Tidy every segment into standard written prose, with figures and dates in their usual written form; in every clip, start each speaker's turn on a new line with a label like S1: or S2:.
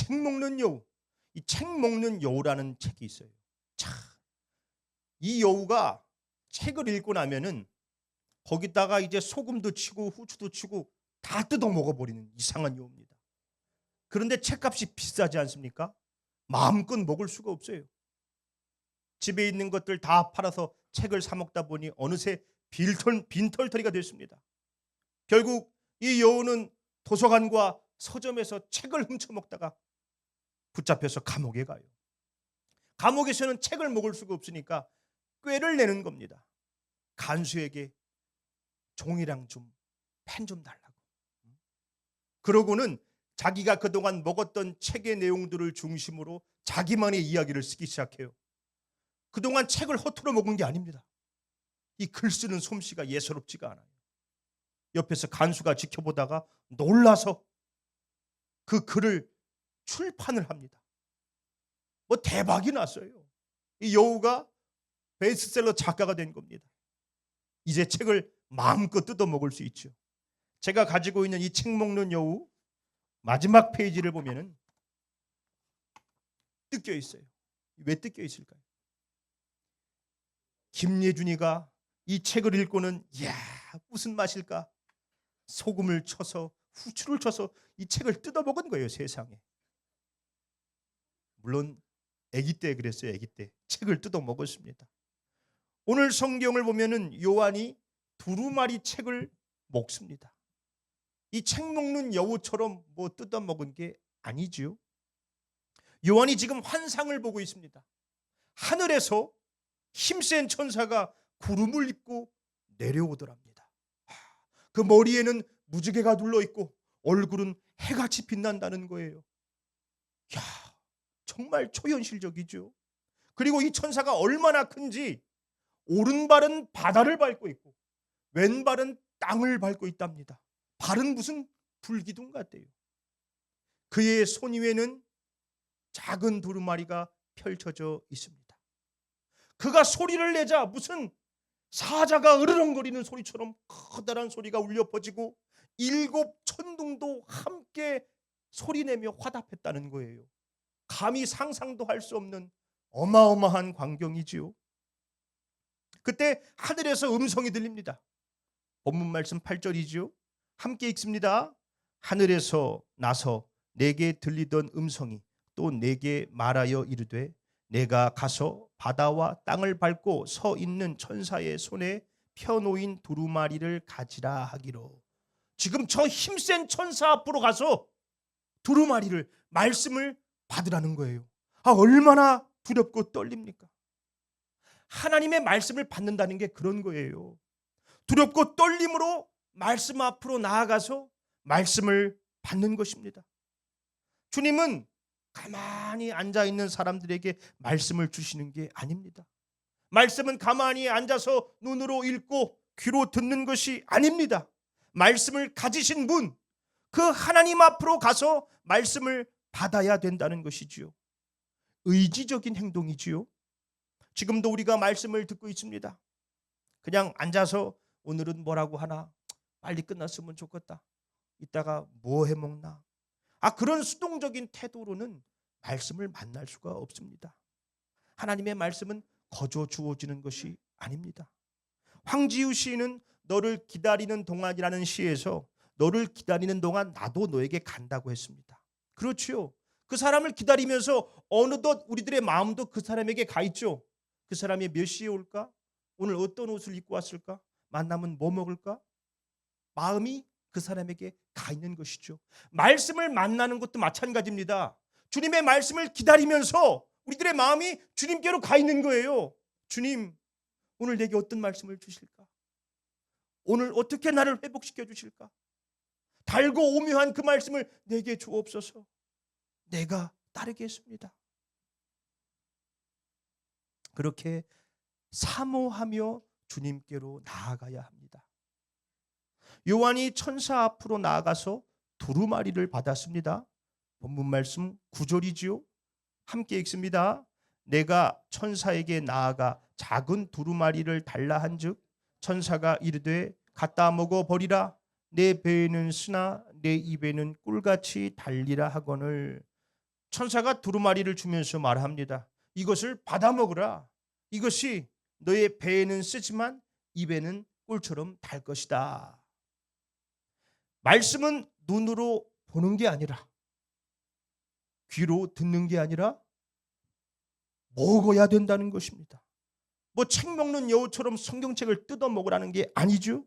S1: 책 먹는 여우. 이 책 먹는 여우라는 책이 있어요. 자, 이 여우가 책을 읽고 나면은 거기다가 이제 소금도 치고 후추도 치고 다 뜯어 먹어버리는 이상한 여우입니다. 그런데 책값이 비싸지 않습니까? 마음껏 먹을 수가 없어요. 집에 있는 것들 다 팔아서 책을 사 먹다 보니 어느새 빈털터리가 됐습니다. 결국 이 여우는 도서관과 서점에서 책을 훔쳐 먹다가 붙잡혀서 감옥에 가요. 감옥에서는 책을 먹을 수가 없으니까 꾀를 내는 겁니다. 간수에게 종이랑 좀 펜 좀 달라고. 그러고는 자기가 그동안 먹었던 책의 내용들을 중심으로 자기만의 이야기를 쓰기 시작해요. 그동안 책을 허투루 먹은 게 아닙니다. 이 글 쓰는 솜씨가 예사롭지가 않아요. 옆에서 간수가 지켜보다가 놀라서 그 글을 출판을 합니다. 뭐 대박이 났어요. 이 여우가 베스트셀러 작가가 된 겁니다. 이제 책을 마음껏 뜯어 먹을 수 있죠. 제가 가지고 있는 이 책 먹는 여우 마지막 페이지를 보면은 뜯겨 있어요. 왜 뜯겨 있을까요? 김예준이가 이 책을 읽고는 이야 무슨 맛일까? 소금을 쳐서 후추를 쳐서 이 책을 뜯어 먹은 거예요. 세상에. 물론 아기 때 그랬어요. 아기 때 책을 뜯어 먹었습니다. 오늘 성경을 보면은 요한이 두루마리 책을 먹습니다. 이 책 먹는 여우처럼 뭐 뜯어 먹은 게 아니지요. 요한이 지금 환상을 보고 있습니다. 하늘에서 힘센 천사가 구름을 입고 내려오더랍니다. 그 머리에는 무지개가 둘러 있고 얼굴은 해같이 빛난다는 거예요. 야, 정말 초현실적이죠. 그리고 이 천사가 얼마나 큰지 오른발은 바다를 밟고 있고 왼발은 땅을 밟고 있답니다. 발은 무슨 불기둥 같대요. 그의 손 위에는 작은 두루마리가 펼쳐져 있습니다. 그가 소리를 내자 무슨 사자가 으르렁거리는 소리처럼 커다란 소리가 울려 퍼지고 일곱 천둥도 함께 소리내며 화답했다는 거예요. 감히 상상도 할 수 없는 어마어마한 광경이지요. 그때 하늘에서 음성이 들립니다. 본문 말씀 8절이지요. 함께 읽습니다. 하늘에서 나서 내게 들리던 음성이 또 내게 말하여 이르되 내가 가서 바다와 땅을 밟고 서 있는 천사의 손에 펴놓인 두루마리를 가지라 하기로. 지금 저 힘센 천사 앞으로 가서 두루마리를 말씀을 받으라는 거예요. 얼마나 두렵고 떨립니까? 하나님의 말씀을 받는다는 게 그런 거예요. 두렵고 떨림으로 말씀 앞으로 나아가서 말씀을 받는 것입니다. 주님은 가만히 앉아있는 사람들에게 말씀을 주시는 게 아닙니다. 말씀은 가만히 앉아서 눈으로 읽고 귀로 듣는 것이 아닙니다. 말씀을 가지신 분, 그 하나님 앞으로 가서 말씀을 받아야 된다는 것이지요. 의지적인 행동이지요. 지금도 우리가 말씀을 듣고 있습니다. 그냥 앉아서 오늘은 뭐라고 하나? 빨리 끝났으면 좋겠다. 이따가 뭐 해먹나? 그런 수동적인 태도로는 말씀을 만날 수가 없습니다. 하나님의 말씀은 거저 주어지는 것이 아닙니다. 황지우 시인은 너를 기다리는 동안이라는 시에서 너를 기다리는 동안 나도 너에게 간다고 했습니다. 그렇지요. 그 사람을 기다리면서 어느덧 우리들의 마음도 그 사람에게 가 있죠. 그 사람이 몇 시에 올까? 오늘 어떤 옷을 입고 왔을까? 만나면 뭐 먹을까? 마음이 그 사람에게 가 있는 것이죠. 말씀을 만나는 것도 마찬가지입니다. 주님의 말씀을 기다리면서 우리들의 마음이 주님께로 가 있는 거예요. 주님, 오늘 내게 어떤 말씀을 주실까? 오늘 어떻게 나를 회복시켜 주실까? 달고 오묘한 그 말씀을 내게 주옵소서. 내가 따르겠습니다. 그렇게 사모하며 주님께로 나아가야 합니다. 요한이 천사 앞으로 나아가서 두루마리를 받았습니다. 본문 말씀 9절이지요. 함께 읽습니다. 내가 천사에게 나아가 작은 두루마리를 달라 한즉 천사가 이르되 갖다 먹어 버리라. 내 배에는 쓰나 내 입에는 꿀같이 달리라 하거늘. 천사가 두루마리를 주면서 말합니다. 이것을 받아 먹으라. 이것이 너의 배에는 쓰지만 입에는 꿀처럼 달 것이다. 말씀은 눈으로 보는 게 아니라, 귀로 듣는 게 아니라 먹어야 된다는 것입니다. 뭐 책 먹는 여우처럼 성경책을 뜯어 먹으라는 게 아니죠.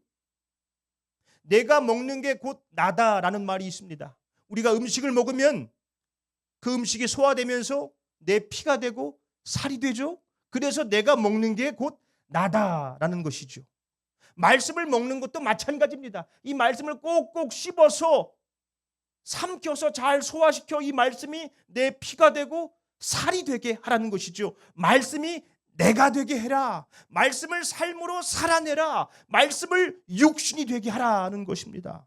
S1: 내가 먹는 게 곧 나다라는 말이 있습니다. 우리가 음식을 먹으면 그 음식이 소화되면서 내 피가 되고 살이 되죠. 그래서 내가 먹는 게 곧 나다라는 것이죠. 말씀을 먹는 것도 마찬가지입니다. 이 말씀을 꼭꼭 씹어서 삼켜서 잘 소화시켜 이 말씀이 내 피가 되고 살이 되게 하라는 것이죠. 말씀이 내가 되게 해라. 말씀을 삶으로 살아내라. 말씀을 육신이 되게 하라는 것입니다.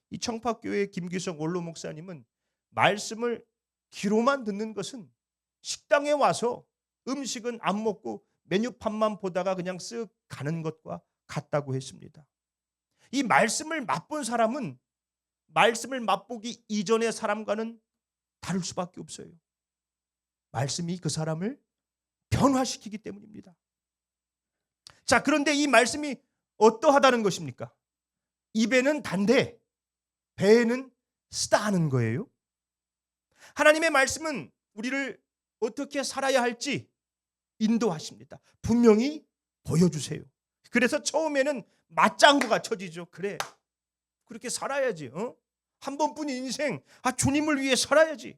S1: 이 청파교회 김기성 원로 목사님은 말씀을 귀로만 듣는 것은 식당에 와서 음식은 안 먹고 메뉴판만 보다가 그냥 쓱 가는 것과 같다고 했습니다. 이 말씀을 맛본 사람은 말씀을 맛보기 이전의 사람과는 다를 수밖에 없어요. 말씀이 그 사람을 변화시키기 때문입니다. 자, 그런데 이 말씀이 어떠하다는 것입니까? 입에는 단데 배에는 쓰다 하는 거예요. 하나님의 말씀은 우리를 어떻게 살아야 할지 인도하십니다. 분명히 보여주세요. 그래서 처음에는 맞장구가 쳐지죠. 그래, 그렇게 살아야지. 한 번뿐인 인생, 주님을 위해 살아야지.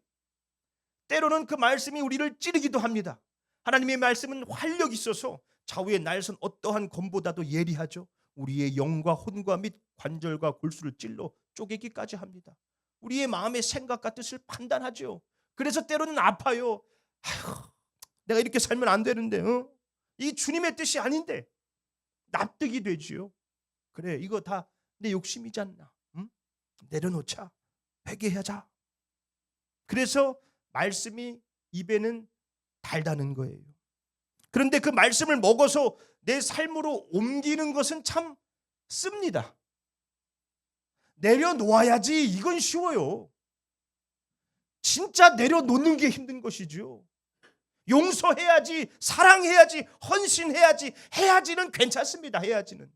S1: 때로는 그 말씀이 우리를 찌르기도 합니다. 하나님의 말씀은 활력이 있어서 좌우의 날선 어떠한 검보다도 예리하죠. 우리의 영과 혼과 및 관절과 골수를 찔러 쪼개기까지 합니다. 우리의 마음의 생각과 뜻을 판단하죠. 그래서 때로는 아파요. 아휴, 내가 이렇게 살면 안 되는데, 이 주님의 뜻이 아닌데 납득이 되지요. 그래, 이거 다 내 욕심이지 않나. 내려놓자. 회개하자. 그래서 말씀이 입에는 달다는 거예요. 그런데 그 말씀을 먹어서 내 삶으로 옮기는 것은 참 씁니다. 내려놓아야지. 이건 쉬워요. 진짜 내려놓는 게 힘든 것이죠. 용서해야지, 사랑해야지, 헌신해야지, 해야지는 괜찮습니다. 해야지는.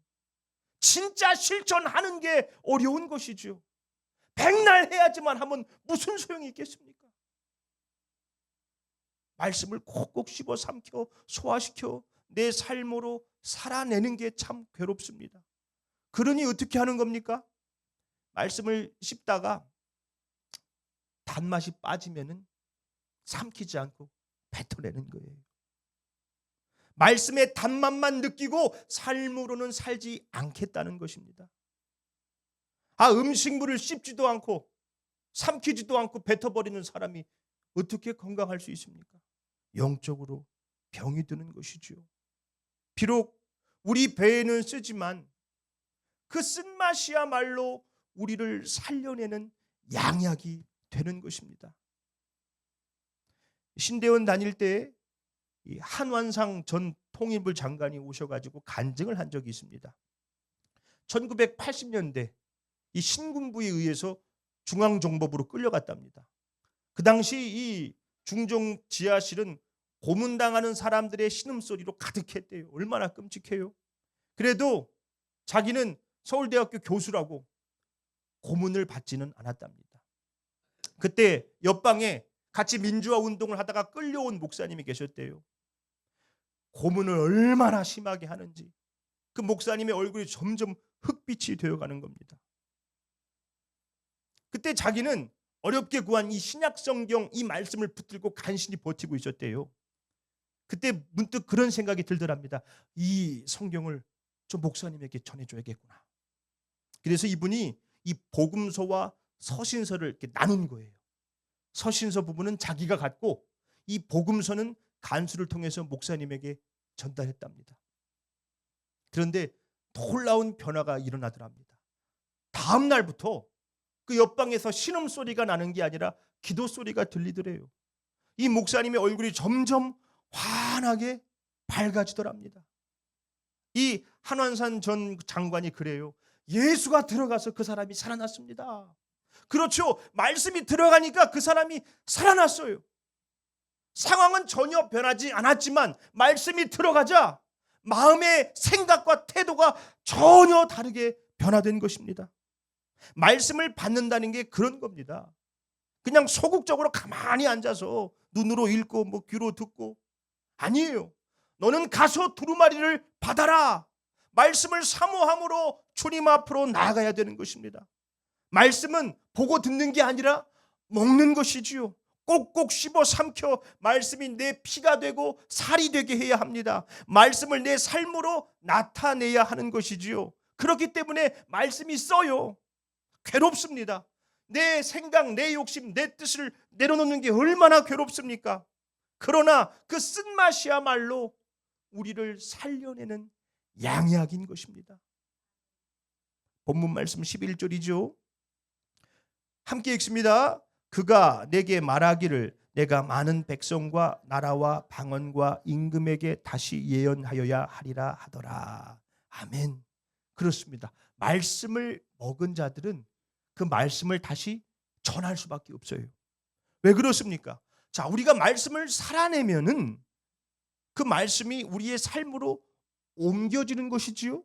S1: 진짜 실천하는 게 어려운 것이죠. 백날 해야지만 하면 무슨 소용이 있겠습니까? 말씀을 꼭꼭 씹어 삼켜 소화시켜 내 삶으로 살아내는 게 참 괴롭습니다. 그러니 어떻게 하는 겁니까? 말씀을 씹다가 단맛이 빠지면은 삼키지 않고 뱉어내는 거예요. 말씀의 단맛만 느끼고 삶으로는 살지 않겠다는 것입니다. 음식물을 씹지도 않고 삼키지도 않고 뱉어버리는 사람이 어떻게 건강할 수 있습니까? 영적으로 병이 드는 것이죠. 비록 우리 배에는 쓰지만 그 쓴맛이야말로 우리를 살려내는 양약이 되는 것입니다. 신대원 다닐 때 이 한완상 전 통일부 장관이 오셔가지고 간증을 한 적이 있습니다. 1980년대 이 신군부에 의해서 중앙정보부로 끌려갔답니다. 그 당시 이 중종 지하실은 고문당하는 사람들의 신음소리로 가득했대요. 얼마나 끔찍해요. 그래도 자기는 서울대학교 교수라고 고문을 받지는 않았답니다. 그때 옆방에 같이 민주화 운동을 하다가 끌려온 목사님이 계셨대요. 고문을 얼마나 심하게 하는지 그 목사님의 얼굴이 점점 흑빛이 되어가는 겁니다. 그때 자기는 어렵게 구한 이 신약 성경 이 말씀을 붙들고 간신히 버티고 있었대요. 그때 문득 그런 생각이 들더랍니다. 이 성경을 저 목사님에게 전해줘야겠구나. 그래서 이분이 이 복음서와 서신서를 이렇게 나눈 거예요. 서신서 부분은 자기가 갖고 이 복음서는 간수를 통해서 목사님에게 전달했답니다. 그런데 놀라운 변화가 일어나더랍니다. 다음 날부터 그 옆방에서 신음소리가 나는 게 아니라 기도소리가 들리더래요. 이 목사님의 얼굴이 점점 환하게 밝아지더랍니다. 이 한완산 전 장관이 그래요. 예수가 들어가서 그 사람이 살아났습니다. 그렇죠. 말씀이 들어가니까 그 사람이 살아났어요. 상황은 전혀 변하지 않았지만 말씀이 들어가자 마음의 생각과 태도가 전혀 다르게 변화된 것입니다. 말씀을 받는다는 게 그런 겁니다. 그냥 소극적으로 가만히 앉아서 눈으로 읽고 귀로 듣고 아니에요. 너는 가서 두루마리를 받아라. 말씀을 사모함으로 주님 앞으로 나아가야 되는 것입니다. 말씀은 보고 듣는 게 아니라 먹는 것이지요. 꼭꼭 씹어 삼켜 말씀이 내 피가 되고 살이 되게 해야 합니다. 말씀을 내 삶으로 나타내야 하는 것이지요. 그렇기 때문에 말씀이 써요. 괴롭습니다. 내 생각, 내 욕심, 내 뜻을 내려놓는 게 얼마나 괴롭습니까? 그러나 그 쓴맛이야말로 우리를 살려내는 양약인 것입니다. 본문 말씀 11절이죠. 함께 읽습니다. 그가 내게 말하기를 내가 많은 백성과 나라와 방언과 임금에게 다시 예언하여야 하리라 하더라. 아멘. 그렇습니다. 말씀을 먹은 자들은 그 말씀을 다시 전할 수밖에 없어요. 왜 그렇습니까? 자, 우리가 말씀을 살아내면은 그 말씀이 우리의 삶으로 옮겨지는 것이지요.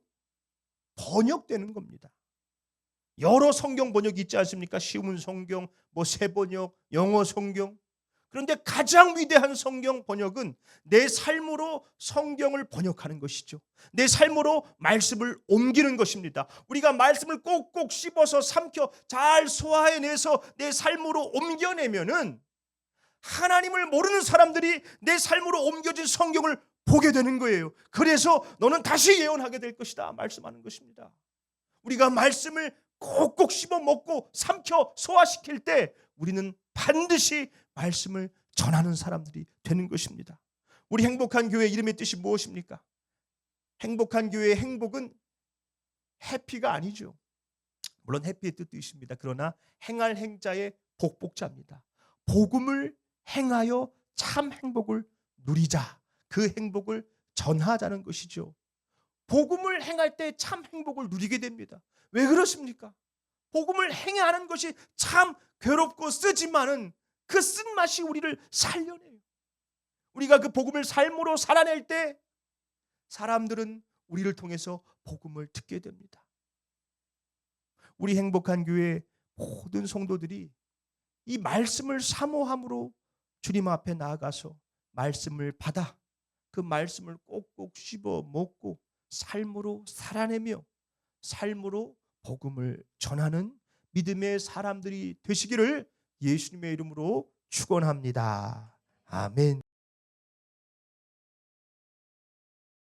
S1: 번역되는 겁니다. 여러 성경 번역이 있지 않습니까? 쉬운 성경, 새 번역, 영어 성경. 그런데 가장 위대한 성경 번역은 내 삶으로 성경을 번역하는 것이죠. 내 삶으로 말씀을 옮기는 것입니다. 우리가 말씀을 꼭꼭 씹어서 삼켜 잘 소화해내서 내 삶으로 옮겨내면은 하나님을 모르는 사람들이 내 삶으로 옮겨진 성경을 보게 되는 거예요. 그래서 너는 다시 예언하게 될 것이다 말씀하는 것입니다. 우리가 말씀을 꼭꼭 씹어 먹고 삼켜 소화시킬 때 우리는 반드시 말씀을 전하는 사람들이 되는 것입니다. 우리 행복한 교회 이름의 뜻이 무엇입니까? 행복한 교회의 행복은 해피가 아니죠. 물론 해피의 뜻도 있습니다. 그러나 행할 행자의 복복자입니다. 복음을 행하여 참 행복을 누리자. 그 행복을 전하자는 것이죠. 복음을 행할 때 참 행복을 누리게 됩니다. 왜 그렇습니까? 복음을 행해야 하는 것이 참 괴롭고 쓰지만은 그 쓴맛이 우리를 살려내요. 우리가 그 복음을 삶으로 살아낼 때 사람들은 우리를 통해서 복음을 듣게 됩니다. 우리 행복한 교회 모든 성도들이 이 말씀을 사모함으로 주님 앞에 나아가서 말씀을 받아 그 말씀을 꼭꼭 씹어 먹고 삶으로 살아내며 삶으로 복음을 전하는 믿음의 사람들이 되시기를 예수님의 이름으로 축원합니다. 아멘.